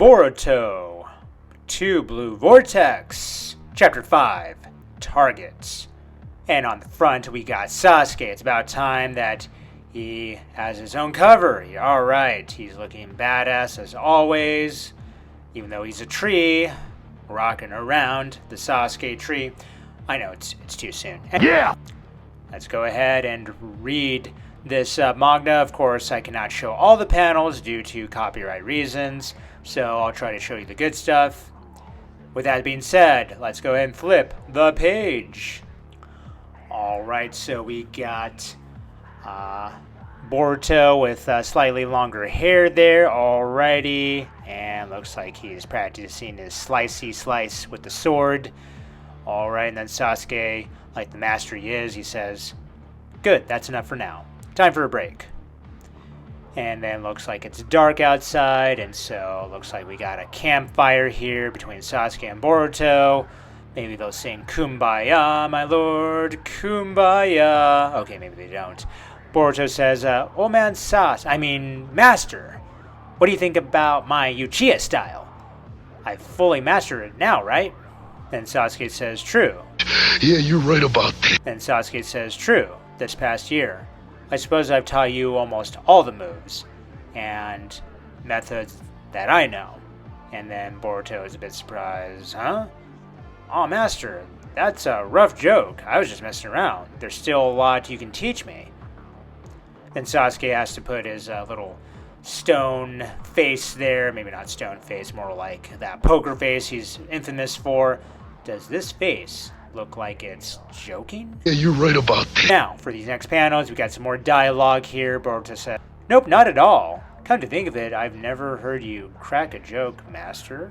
Boruto 2 Blue Vortex, Chapter 5, Targets. And on the front we got Sasuke. It's about time that he has his own cover. Alright, he's looking badass as always, even though he's a tree, rocking around the Sasuke tree. I know, it's too soon. Yeah! Let's go ahead and read this manga. Of course, I cannot show all the panels due to copyright reasons, so I'll try to show you the good stuff. With that being said, let's go ahead and flip the page. Alright, so we got Boruto with slightly longer hair there, alrighty, and looks like he's practicing his slicey slice with the sword. Alright, and then Sasuke, like the master he is, he says, "Good, that's enough for now. Time for a break." And then looks like it's dark outside, and so looks like we got a campfire here between Sasuke and Boruto. Maybe they'll sing "Kumbaya, my lord, Kumbaya." Okay, maybe they don't. Boruto says, "Oh man, Master, what do you think about my Uchiha style? I've fully mastered it now, right?" Then Sasuke says, "True." Yeah, you're right about that. Then Sasuke says, "True, this past year. I suppose I've taught you almost all the moves and methods that I know." And then Boruto is a bit surprised. "Huh? Oh, Master, that's a rough joke. I was just messing around. There's still a lot you can teach me." Then Sasuke has to put his little stone face there. Maybe not stone face, more like that poker face he's infamous for. Does this face look like it's joking? Yeah, you're right about that. Now, for these next panels, we got some more dialogue here. Boruto said, "Nope, not at all. Come to think of it, I've never heard you crack a joke, Master."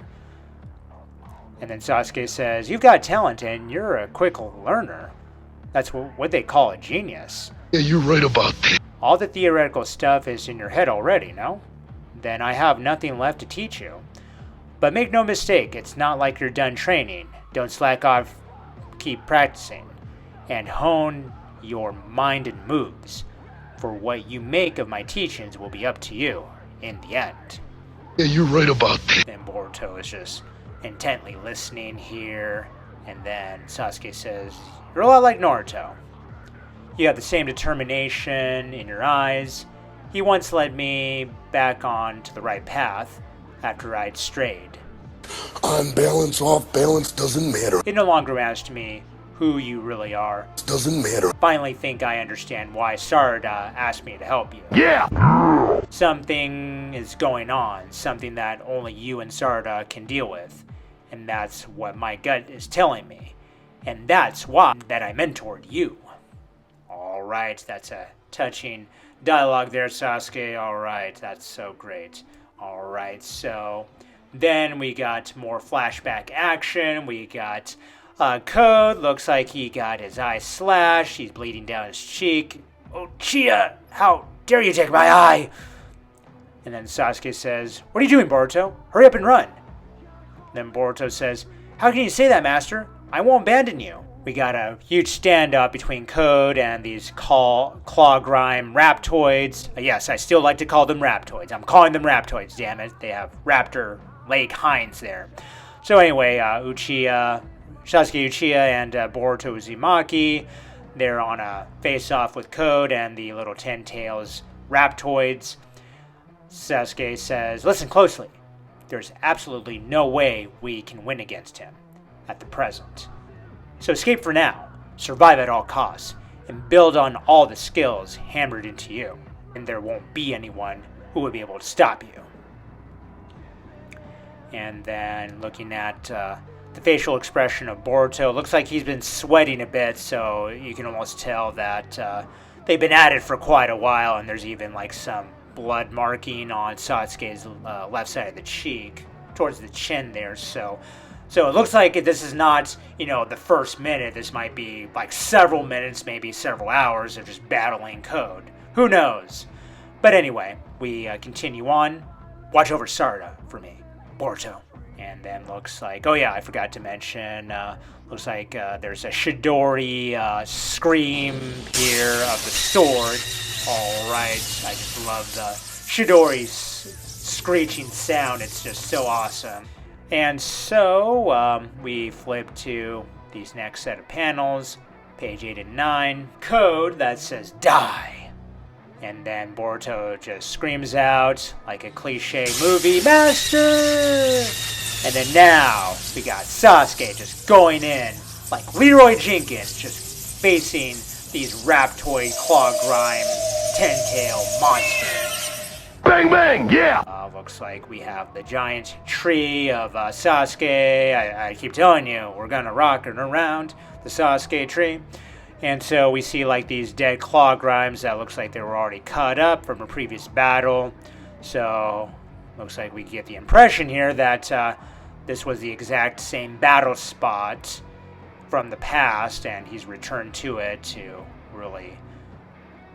And then Sasuke says, "You've got talent and you're a quick learner. That's what they call a genius." Yeah, you're right about that. "All the theoretical stuff is in your head already, no? Then I have nothing left to teach you. But make no mistake, it's not like you're done training. Don't slack off, keep practicing, and hone your mind and moves. For what you make of my teachings will be up to you in the end." Yeah, you're right about that. Then Boruto is just intently listening here, and then Sasuke says, "You're a lot like Naruto. You have the same determination in your eyes. He once led me back on to the right path after I'd strayed. On balance, off balance, doesn't matter. It no longer matters to me who you really are. Doesn't matter. Finally think I understand why Sarada asked me to help you. Yeah! Something is going on, something that only you and Sarada can deal with. And that's what my gut is telling me. And that's why that I mentored you." Alright, that's a touching dialogue there, Sasuke. Alright, that's so great. Alright, so then we got more flashback action. We got Code. Looks like he got his eye slashed. He's bleeding down his cheek. "Oh, Chia, how dare you take my eye?" And then Sasuke says, "What are you doing, Boruto? Hurry up and run." Then Boruto says, "How can you say that, Master? I won't abandon you." We got a huge stand-up between Code and these claw grime raptoids. Yes, I still like to call them raptoids. I'm calling them raptoids, damn it. They have raptor leg hinds there. So anyway, Sasuke Uchiha and Boruto Uzumaki, they're on a face-off with Code and the little Ten Tails raptoids. Sasuke says, "Listen closely. There's absolutely no way we can win against him at the present. So escape for now, survive at all costs, and build on all the skills hammered into you, and there won't be anyone who will be able to stop you." And then looking at the facial expression of Boruto, looks like he's been sweating a bit, so you can almost tell that they've been at it for quite a while, and there's even like some blood marking on Sasuke's left side of the cheek, towards the chin there, so it looks like this is not, the first minute. This might be like several minutes, maybe several hours of just battling Code. Who knows? But anyway, we continue on. Watch over Sarada for me, Boruto. And then looks like, oh yeah, I forgot to mention, looks like there's a Chidori scream here of the sword. Alright, I just love the Chidori screeching sound. It's just so awesome. And so we flip to these next set of panels, page 8 and 9, code that says die. And then Boruto just screams out like a cliche movie, Master! And then now we got Sasuke just going in like Leroy Jenkins, just facing these Raptoid Claw Grime 10-tail monsters. Bang, bang, yeah! Looks like we have the giant tree of Sasuke. I keep telling you, we're gonna rock it around the Sasuke tree. And so we see like these dead claw grimes that looks like they were already cut up from a previous battle. So looks like we get the impression here that this was the exact same battle spot from the past, and he's returned to it to really,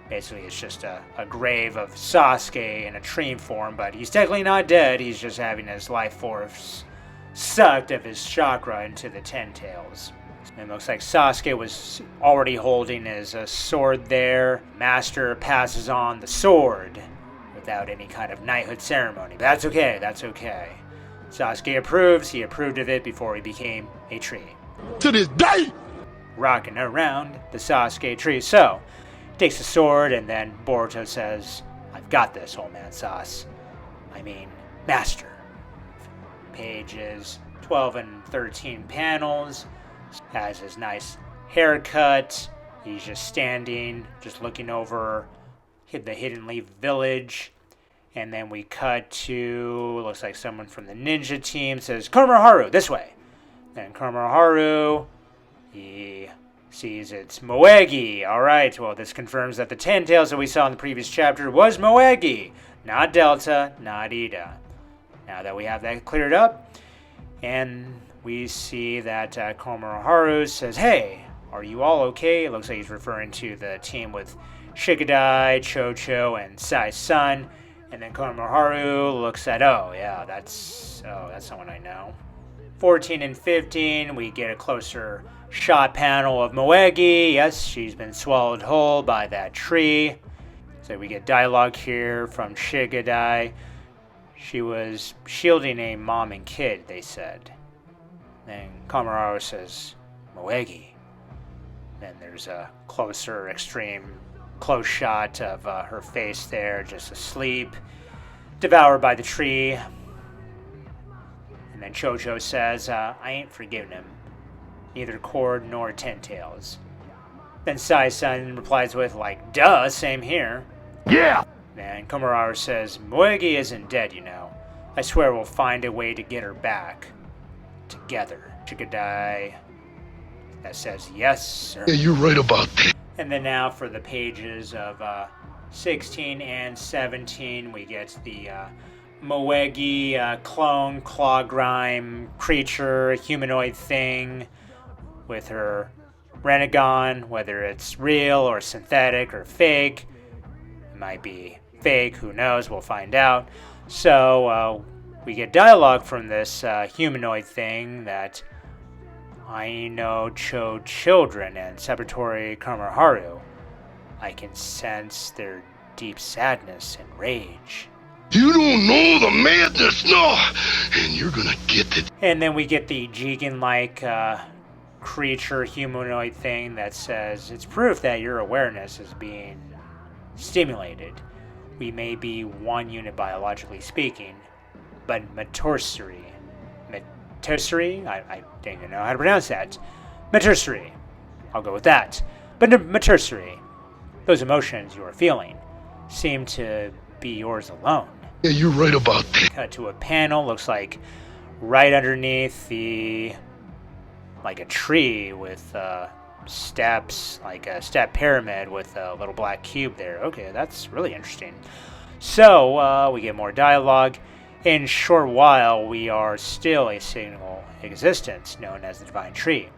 basically it's just a grave of Sasuke in a tree form, but he's technically not dead. He's just having his life force sucked of his chakra into the 10 tails. It looks like Sasuke was already holding his sword there. Master passes on the sword without any kind of knighthood ceremony. But that's okay, that's okay. Sasuke approves. He approved of it before he became a tree. To this day! Rocking around the Sasuke tree. So, he takes the sword, and then Boruto says, I've got this, old man Master. Pages 12 and 13 panels. Has his nice haircut. He's just standing, just looking over the Hidden Leaf Village. And then we cut to, looks like someone from the ninja team says, Konohamaru, this way. Then Konohamaru, he sees it's Moegi. Alright, well, this confirms that the 10 tails that we saw in the previous chapter was Moegi, not Delta, not Ida. Now that we have that cleared up, and we see that Konohamaru says, hey, are you all okay? It looks like he's referring to the team with Shikadai, Chocho, and Sai-sun. And then Konohamaru looks at, that's someone I know. 14 and 15, we get a closer shot panel of Moegi. Yes, she's been swallowed whole by that tree. So we get dialogue here from Shikadai. She was shielding a mom and kid, they said. Then Konohamaru says, Moegi. Then there's a closer, extreme, close shot of her face there, just asleep, devoured by the tree. And then Chocho says, I ain't forgiven him, neither Cord nor 10 tails. Then Sai-sun replies with, like, duh, same here. Yeah! Then Konohamaru says, Moegi isn't dead, you know. I swear we'll find a way to get her back. Together. Shikadai that says, yes, sir. Yeah, you're right about that. And then now for the pages of 16 and 17, we get the Moegi clone claw grime creature, humanoid thing with her Renegon, whether it's real or synthetic or fake. It might be fake, who knows, we'll find out. So we get dialogue from this humanoid thing that I know children and Sabatori Konohamaru. I can sense their deep sadness and rage. You don't know the madness, no, and you're gonna get it. And then we get the Jigen-like creature humanoid thing that says, it's proof that your awareness is being stimulated. We may be one unit biologically speaking, but Matursery, I don't even know how to pronounce that. Matursery, I'll go with that. But Matursery, those emotions you are feeling seem to be yours alone. Yeah, you're right about that. Cut to a panel, looks like right underneath like a tree with steps, like a step pyramid with a little black cube there. Okay, that's really interesting. So, we get more dialogue. In a short while, we are still a single existence known as the Divine Tree.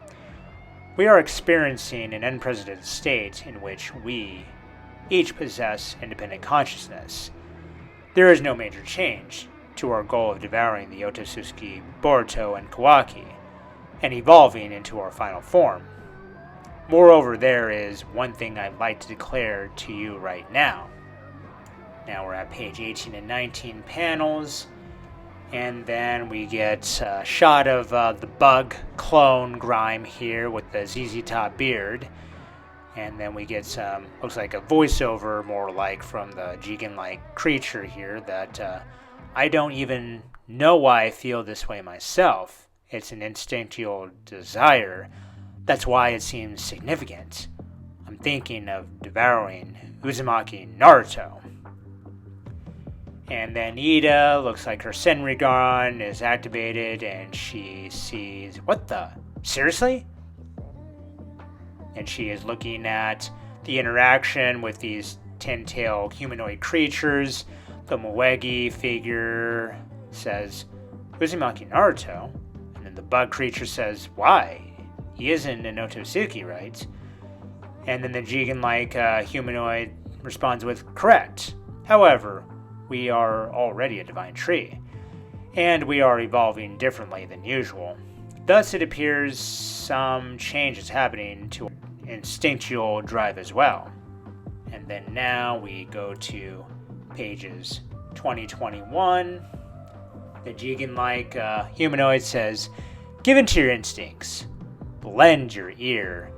We are experiencing an unprecedented state in which we each possess independent consciousness. There is no major change to our goal of devouring the Otsutsuki, Boruto, and Kawaki, and evolving into our final form. Moreover, there is one thing I'd like to declare to you right now. Now we're at page 18 and 19 panels. And then we get a shot of the bug clone Grime here with the ZZ Top beard. And then we get some, looks like a voiceover more like from the Jigen-like creature here that I don't even know why I feel this way myself. It's an instinctual desire. That's why it seems significant. I'm thinking of devouring Uzumaki Naruto. And then Ida, looks like her Senrigan is activated and she sees, what the? Seriously? And she is looking at the interaction with these 10-tailed humanoid creatures. The Moegi figure says, Uzumaki Naruto? And then the bug creature says, why? He isn't an Otosuke, right? And then the Jigen-like humanoid responds with, correct. However, we are already a divine tree, and we are evolving differently than usual. Thus, it appears some change is happening to our instinctual drive as well. And then now we go to pages 2021. The Jigen-like humanoid says, given to your instincts, blend your ear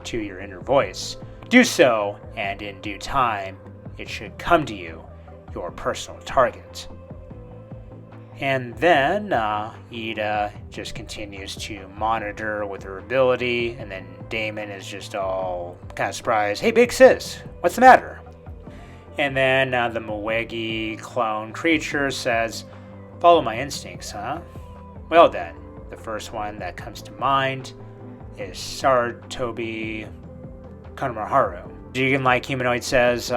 to your inner voice. Do so, and in due time, it should come to you, your personal target. And then Ida just continues to monitor with her ability, and then Damon is just all kind of surprised. Hey, big sis, what's the matter? And then the Moegi clone creature says, follow my instincts, huh? Well then, the first one that comes to mind is Saratobi Kanemaharu. Jigen-like humanoid says,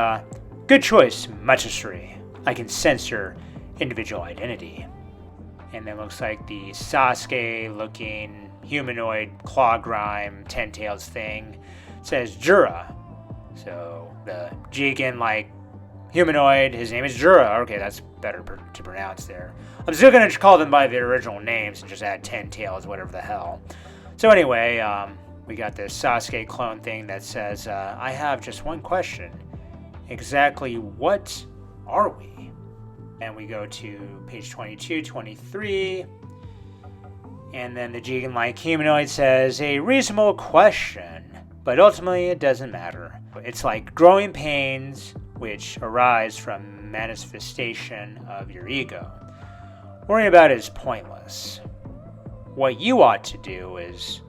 good choice, Matsuri. I can sense your individual identity. And then looks like the Sasuke-looking humanoid claw grime 10 tails thing says Jura. So the Jigen-like humanoid, his name is Jura. Okay, that's better to pronounce there. I'm still going to call them by their original names and just add 10 tails, whatever the hell. So anyway, we got this Sasuke clone thing that says, I have just one question. Exactly what are we? And we go to page 22, 23. And then the Jigen-like humanoid says, a reasonable question, but ultimately it doesn't matter. It's like growing pains which arise from manifestation of your ego. Worrying about it is pointless. What you ought to do is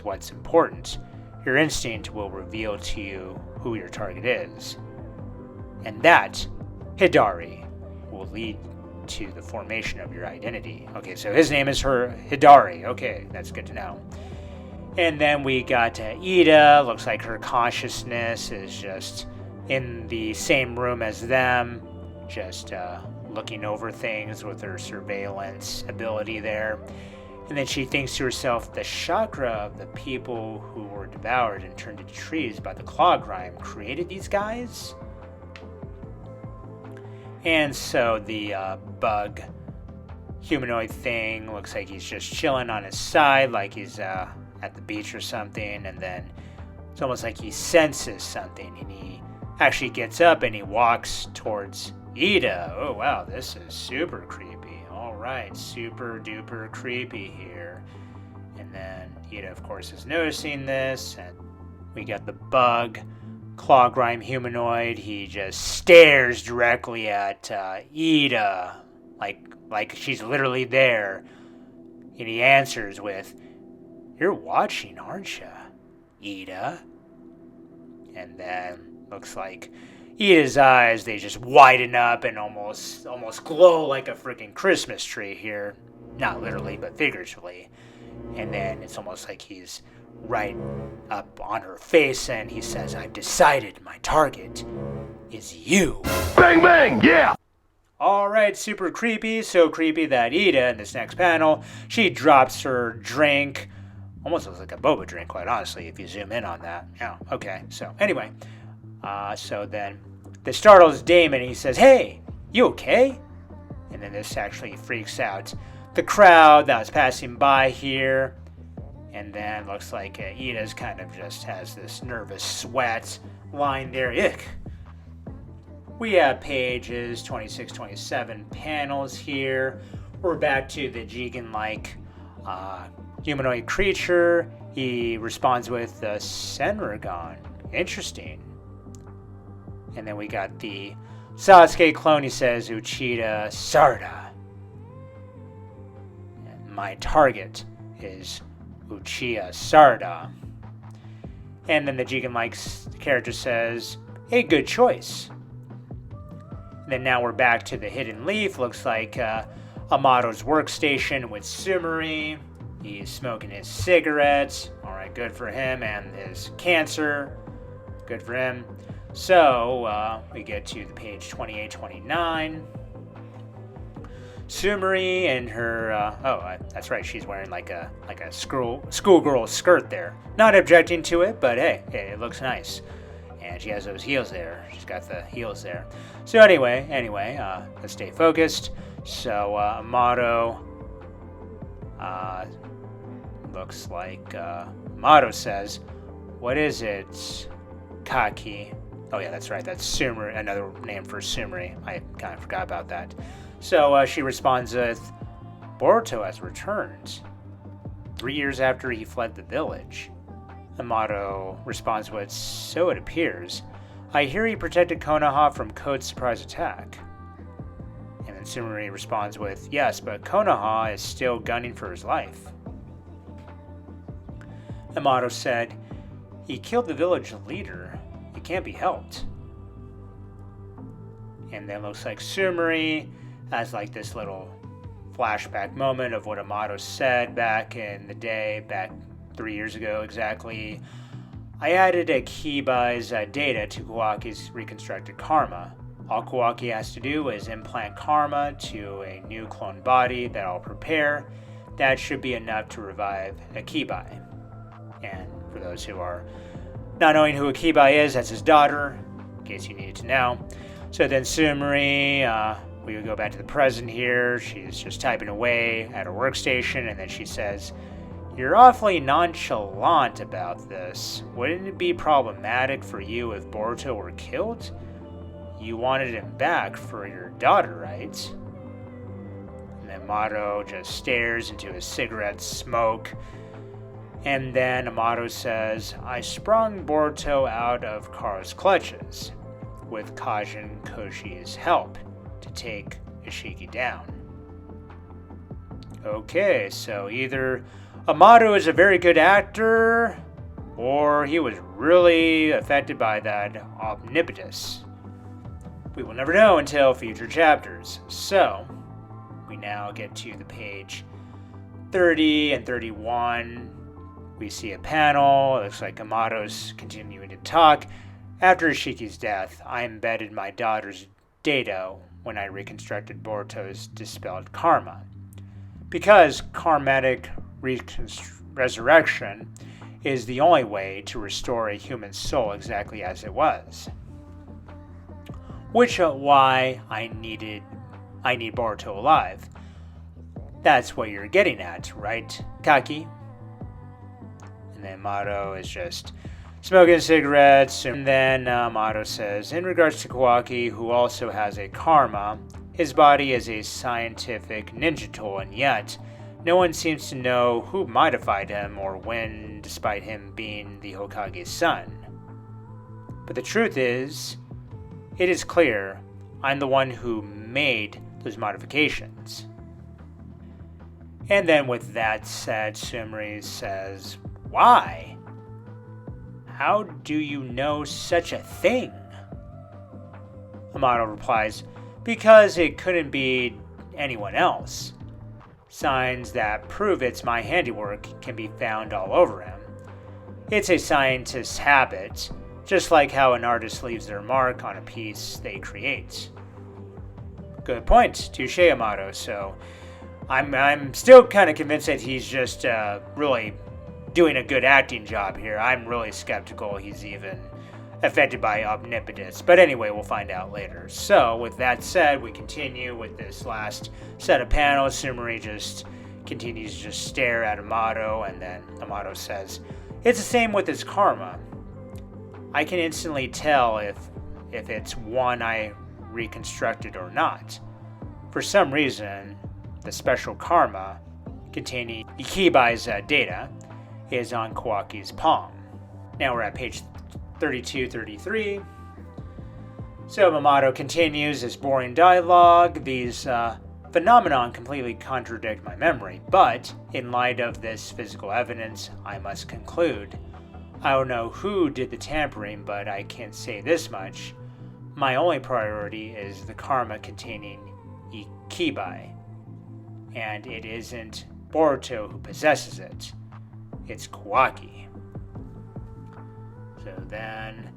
what's important. Your instinct will reveal to you who your target is. And that, Hidari, will lead to the formation of your identity. Okay, so his name is Hidari. Okay, that's good to know. And then we got Ida. Looks like her consciousness is just in the same room as them, just looking over things with her surveillance ability there. And then she thinks to herself, the chakra of the people who were devoured and turned into trees by the claw grime created these guys? And so the bug humanoid thing looks like he's just chilling on his side, like he's at the beach or something, and then it's almost like he senses something, and he actually gets up and he walks towards Ida. Oh wow, this is super creepy. Alright, super duper creepy here. And then Ida, of course, is noticing this, and we got the bug claw grime humanoid. He just stares directly at Ida, like she's literally there, and he answers with, "You're watching, aren't you, Ida?" And then looks like Ida's eyes, they just widen up and almost glow like a freaking Christmas tree here. Not literally, but figuratively. And then it's almost like he's right up on her face, and he says, "I've decided my target is you." Bang, bang, yeah! Alright, super creepy. So creepy that Ida, in this next panel, she drops her drink. Almost looks like a boba drink, quite honestly, if you zoom in on that. Yeah, okay. So, anyway. So then, this startles Damon. He says, "Hey, you okay?" And then this actually freaks out the crowd that was passing by here. And then looks like Ida's kind of just has this nervous sweat lying there. Ick. We have pages 26, 27 panels here. We're back to the Jigen-like humanoid creature. He responds with the Senragon. Interesting. And then we got the Sasuke clone. He says Uchida Sarda. And my target is Uchiha Sarda. And then the Jigen-like character says, a good choice. And then now we're back to the hidden leaf. Looks like Amato's workstation with Sumeri. He's smoking his cigarettes. Alright, good for him. And his cancer. Good for him. So, we get to the page 28, 29. Sumeri and her, that's right, she's wearing like a schoolgirl skirt there. Not objecting to it, but hey, it looks nice. And she has those heels there. She's got the heels there. So anyway, let's stay focused. So, Amato, looks like, Amato says, what is it, Kaki? Oh yeah, that's right, that's Sumeri, another name for Sumeri. I kind of forgot about that. So she responds with, Boruto has returned 3 years after he fled the village. Amato responds with, so it appears. I hear he protected Konoha from Code's surprise attack. And then Sumeri responds with, yes, but Konoha is still gunning for his life. Amato said, he killed the village leader. It can't be helped. And then looks like Sumeri has like this little flashback moment of what Amato said back in the day, back 3 years ago exactly. I added a Kibai's data to Kawaki's reconstructed karma. All Kawaki has to do is implant karma to a new clone body that I'll prepare. That should be enough to revive a Kibai. And for those who are not knowing who a Kibai is, that's his daughter, in case you needed to know. So then Sumeri, we would go back to the present here. She's just typing away at her workstation, and then she says, you're awfully nonchalant about this. Wouldn't it be problematic for you if Boruto were killed? You wanted him back for your daughter, right? And then Amato just stares into his cigarette smoke. And then Amato says, I sprung Boruto out of Kara's clutches with Kajin Koshi's help to take Ishiki down. Okay, so either Amato is a very good actor, or he was really affected by that omnipotus. We will never know until future chapters. So, we now get to the page 30 and 31. We see a panel. It looks like Amato's continuing to talk. After Ishiki's death, I embedded my daughter's data when I reconstructed Boruto's dispelled karma. Because karmatic resurrection is the only way to restore a human soul exactly as it was. Which why I need Boruto alive. That's what you're getting at, right, Kaki? And then Amato is just smoking cigarettes. And then Amato says, in regards to Kawaki, who also has a karma, his body is a scientific ninja tool, and yet no one seems to know who modified him or when, despite him being the Hokage's son. But the truth is, it is clear I'm the one who made those modifications. And then with that said, Sumeri says, why? How do you know such a thing? Amato replies, because it couldn't be anyone else. Signs that prove it's my handiwork can be found all over him. It's a scientist's habit, just like how an artist leaves their mark on a piece they create. Good point, touche, Amato. So I'm still kind of convinced that he's just really doing a good acting job here. I'm really skeptical he's even affected by omnipotence. But anyway, we'll find out later. So with that said, we continue with this last set of panels. Sumeri just continues to just stare at Amato, and then Amato says, it's the same with his karma. I can instantly tell if it's one I reconstructed or not. For some reason, the special karma containing Ikibai's data is on Kawaki's palm. Now we're at page 32-33. So Mamoto continues his boring dialogue. These phenomenon completely contradict my memory, but in light of this physical evidence, I must conclude. I don't know who did the tampering, but I can say this much. My only priority is the karma containing Ikibai, and it isn't Boruto who possesses it. It's Kawaki. So then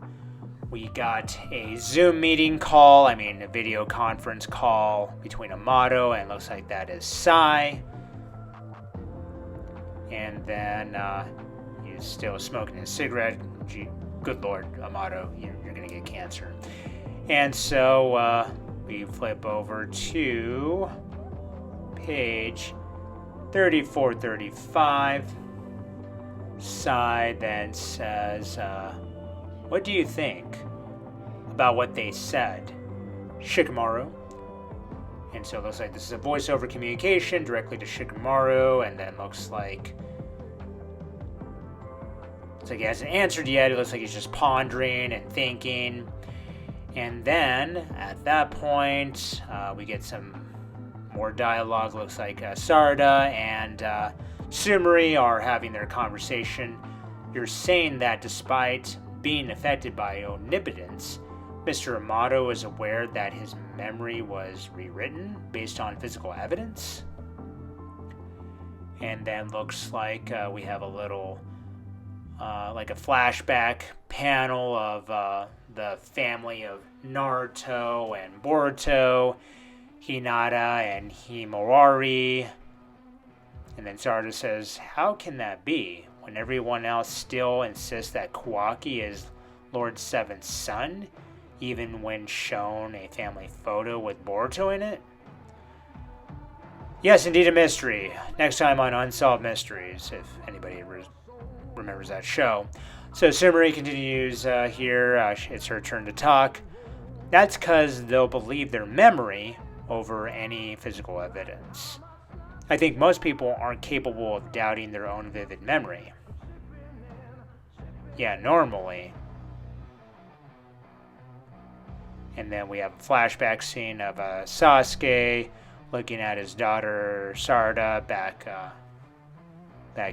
we got a Zoom meeting call, a video conference call between Amato and looks like that is Sai. And then he's still smoking his cigarette. Good Lord, Amato, you're going to get cancer. And so we flip over to page 34-35. Sai then says, what do you think about what they said, Shikamaru? And so it looks like this is a voiceover communication directly to Shikamaru, and then looks like he hasn't answered yet. It looks like he's just pondering and thinking. And then at that point, we get some more dialogue. Looks like Sarada and Sumari are having their conversation. You're saying that despite being affected by omnipotence, Mr. Amato is aware that his memory was rewritten based on physical evidence? And then looks like we have a little, like a flashback panel of the family of Naruto and Boruto, Hinata and Himawari. And then Sarada says, how can that be when everyone else still insists that Kawaki is Lord Seven's son, even when shown a family photo with Boruto in it? Yes, indeed a mystery. Next time on Unsolved Mysteries, if anybody remembers that show. So Sumari continues here. It's her turn to talk. That's because they'll believe their memory over any physical evidence. I think most people aren't capable of doubting their own vivid memory. Yeah, normally. And then we have a flashback scene of Sasuke looking at his daughter Sarada back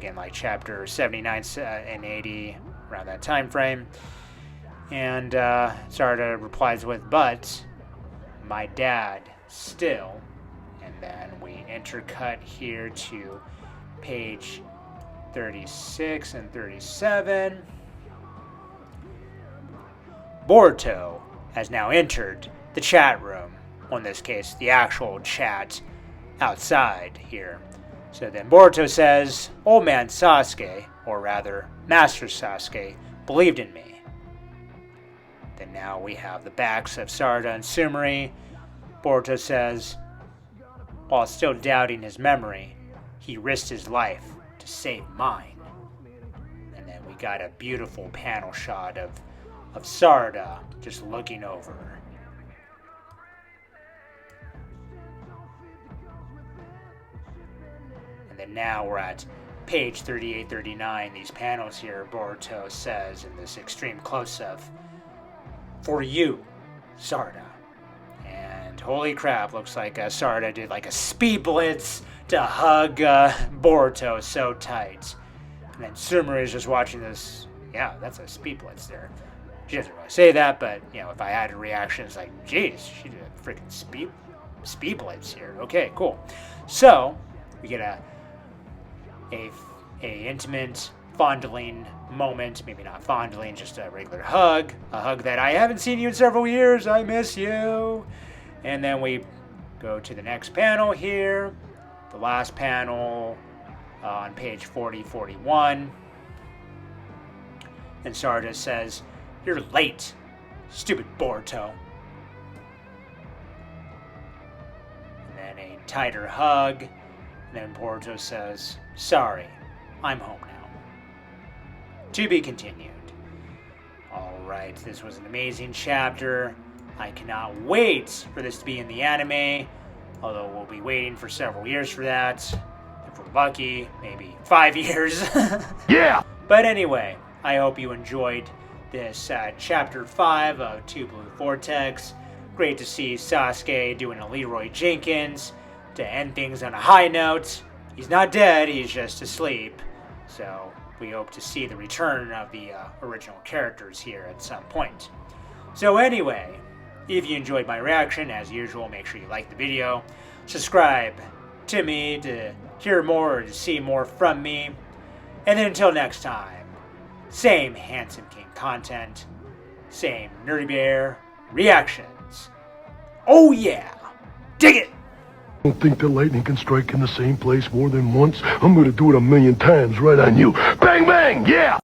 in like chapter 79 and 80, around that time frame. And Sarada replies with, but my dad still. And then we intercut here to page 36 and 37. Boruto has now entered the chat room. Well, in this case, the actual chat outside here. So then Boruto says, old man Sasuke, or rather, Master Sasuke, believed in me. Then now we have the backs of Sarada and Sumari. Boruto says, while still doubting his memory, he risked his life to save mine. And then we got a beautiful panel shot of Sarada just looking over. And then now we're at page 38-39. These panels here, Boruto says in this extreme close-up, for you, Sarada. And holy crap, looks like Sarada did like a speed blitz to hug Boruto so tight. And then Sumari is just watching this. Yeah, that's a speed blitz there. She doesn't really say that, but, if I had a reaction, it's like, geez, she did a freaking speed blitz here. Okay, cool. So, we get a intimate, fondling moment. Maybe not fondling, just a regular hug. A hug that I haven't seen you in several years. I miss you. And then we go to the next panel here. The last panel on page 40-41. And Sarada says, you're late, stupid Boruto. And then a tighter hug. And then Boruto says, sorry, I'm home now. To be continued. Alright, this was an amazing chapter. I cannot wait for this to be in the anime, although we'll be waiting for several years for that. If we're lucky, maybe 5 years. Yeah! But anyway, I hope you enjoyed this Chapter 5 of Two Blue Vortex. Great to see Sasuke doing a Leroy Jenkins to end things on a high note. He's not dead, he's just asleep. So we hope to see the return of the original characters here at some point. So anyway, if you enjoyed my reaction, as usual, make sure you like the video. Subscribe to me to hear more or to see more from me. And then until next time, same Handsome King content, same Nerdy Bear reactions. Oh yeah! Dig it! I don't think that lightning can strike in the same place more than once. I'm gonna do it 1,000,000 times right on you. Bang, bang, yeah!